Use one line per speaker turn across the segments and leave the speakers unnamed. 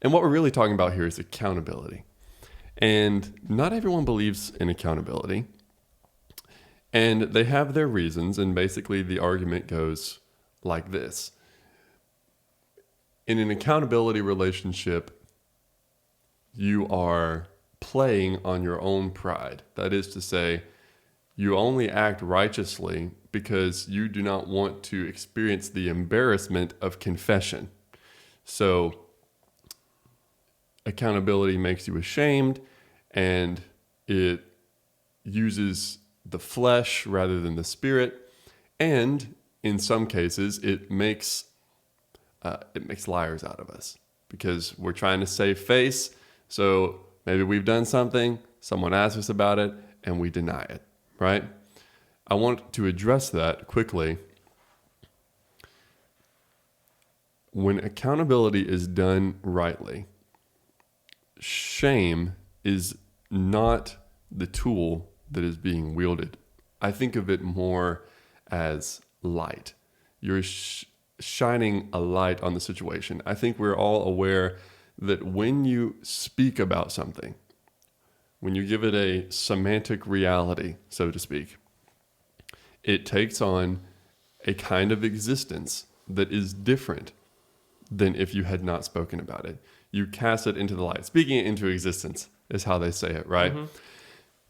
And what we're really talking about here is accountability. And not everyone believes in accountability. And they have their reasons. And basically the argument goes like this. In an accountability relationship, you are playing on your own pride. That is to say, you only act righteously because you do not want to experience the embarrassment of confession. So accountability makes you ashamed, and it uses the flesh rather than the spirit. And in some cases, it makes liars out of us because we're trying to save face. So maybe we've done something, someone asks us about it, and we deny it, right? I want to address that quickly. When accountability is done rightly, shame is not the tool that is being wielded. I think of it more as light. You're shining a light on the situation. I think we're all aware that when you speak about something, when you give it a semantic reality, so to speak, it takes on a kind of existence that is different than if you had not spoken about it. You cast it into the light. Speaking it into existence is how they say it, right? Mm-hmm.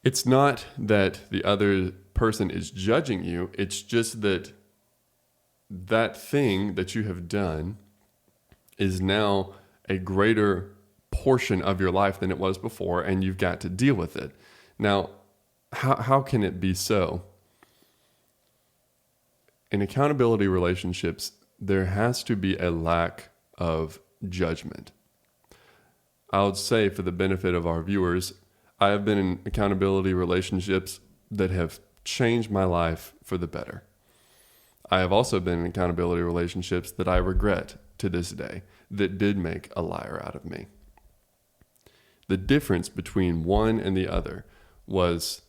It's not that the other person is judging you. It's just that that thing that you have done is now a greater portion of your life than it was before, and you've got to deal with it. Now, how can it be so? In accountability relationships, there has to be a lack of judgment. I would say, for the benefit of our viewers, I have been in accountability relationships that have changed my life for the better. I have also been in accountability relationships that I regret to this day that did make a liar out of me. The difference between one and the other was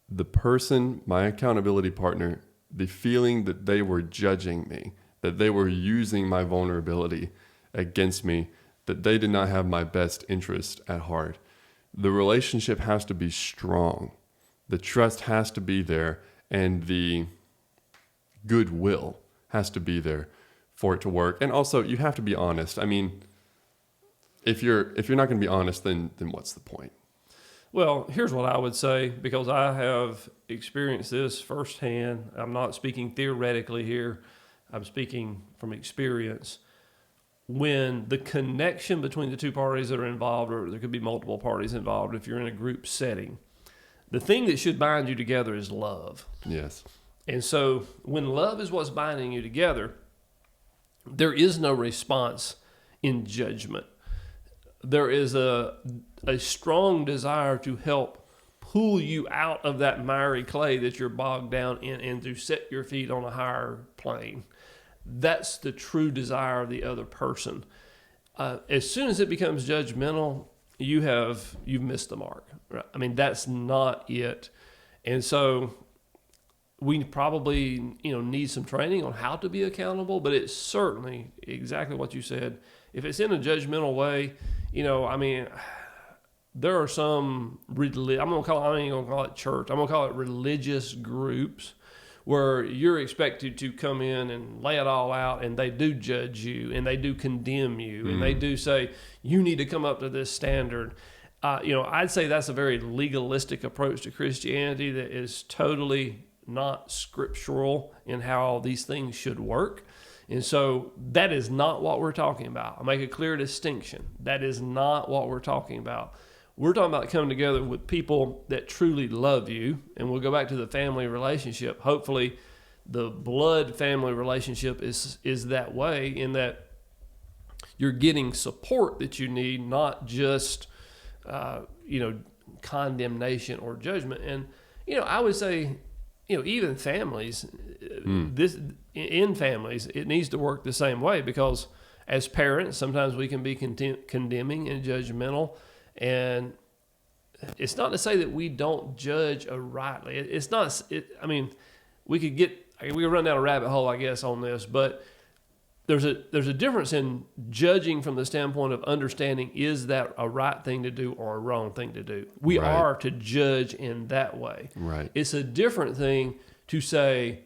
the person, my accountability partner, the feeling that they were judging me, that they were using my vulnerability against me, that they did not have my best interest at heart. The relationship has to be strong. The trust has to be there, and the goodwill has to be there for it to work. And also, you have to be honest. I mean, if you're not going to be honest, then what's the point?
Well, here's what I would say, because I have experienced this firsthand. I'm not speaking theoretically here. I'm speaking from experience. When the connection between the two parties that are involved, or there could be multiple parties involved if you're in a group setting, the thing that should bind you together is love.
Yes.
And so when love is what's binding you together, there is no response in judgment. There is a strong desire to help pull you out of that miry clay that you're bogged down in and to set your feet on a higher plane. That's the true desire of the other person. As soon as it becomes judgmental, you've missed the mark. Right? I mean, that's not it. And so we probably need some training on how to be accountable, but it's certainly exactly what you said. If it's in a judgmental way, there are some I ain't gonna call it church. I'm gonna call it religious groups where you're expected to come in and lay it all out, and they do judge you, and they do condemn you, and they do say, you need to come up to this standard. I'd say that's a very legalistic approach to Christianity that is totally not scriptural in how these things should work. And so that is not what we're talking about. I'll make a clear distinction. That is not what we're talking about. We're talking about coming together with people that truly love you, and we'll go back to the family relationship. Hopefully, the blood family relationship is that way, in that you're getting support that you need, not just condemnation or judgment. And I would say, even families, in families, it needs to work the same way, because as parents, sometimes we can be condemning and judgmental. And it's not to say that we don't judge rightly. It's not. We could run down a rabbit hole, I guess, on this. But there's a difference in judging from the standpoint of understanding, is that a right thing to do or a wrong thing to do? We
Right.
are to judge in that way.
Right.
It's a different thing to say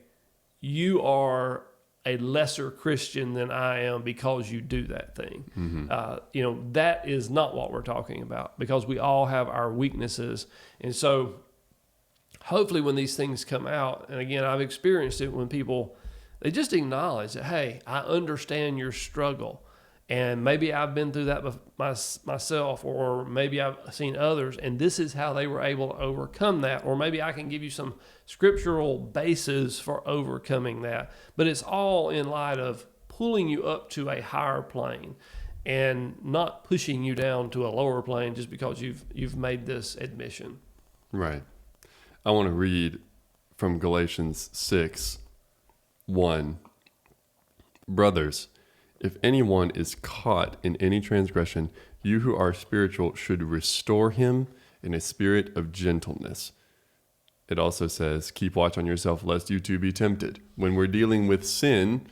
you are a lesser Christian than I am because you do that thing.
Mm-hmm.
That is not what we're talking about, because we all have our weaknesses. And so hopefully when these things come out, and again, I've experienced it when people, they just acknowledge that, hey, I understand your struggle. And maybe I've been through that myself, or maybe I've seen others, and this is how they were able to overcome that. Or maybe I can give you some scriptural basis for overcoming that. But it's all in light of pulling you up to a higher plane and not pushing you down to a lower plane just because you've made this admission.
Right. I want to read from Galatians 6:1. Brothers, if anyone is caught in any transgression, you who are spiritual should restore him in a spirit of gentleness. It also says, keep watch on yourself lest you too be tempted. When we're dealing with sin,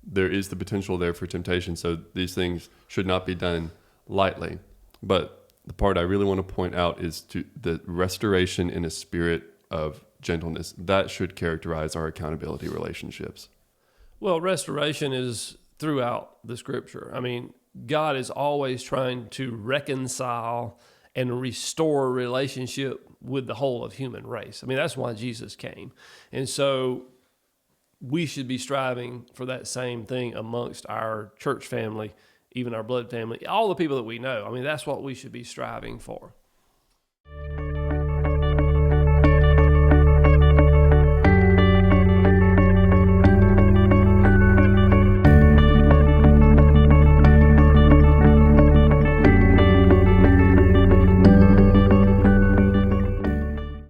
there is the potential there for temptation. So these things should not be done lightly. But the part I really want to point out is to the restoration in a spirit of gentleness. That should characterize our accountability relationships.
Well, restoration is throughout the scripture. I mean, God is always trying to reconcile and restore a relationship with the whole of human race. I mean, that's why Jesus came. And so we should be striving for that same thing amongst our church family, even our blood family, all the people that we know. I mean, that's what we should be striving for.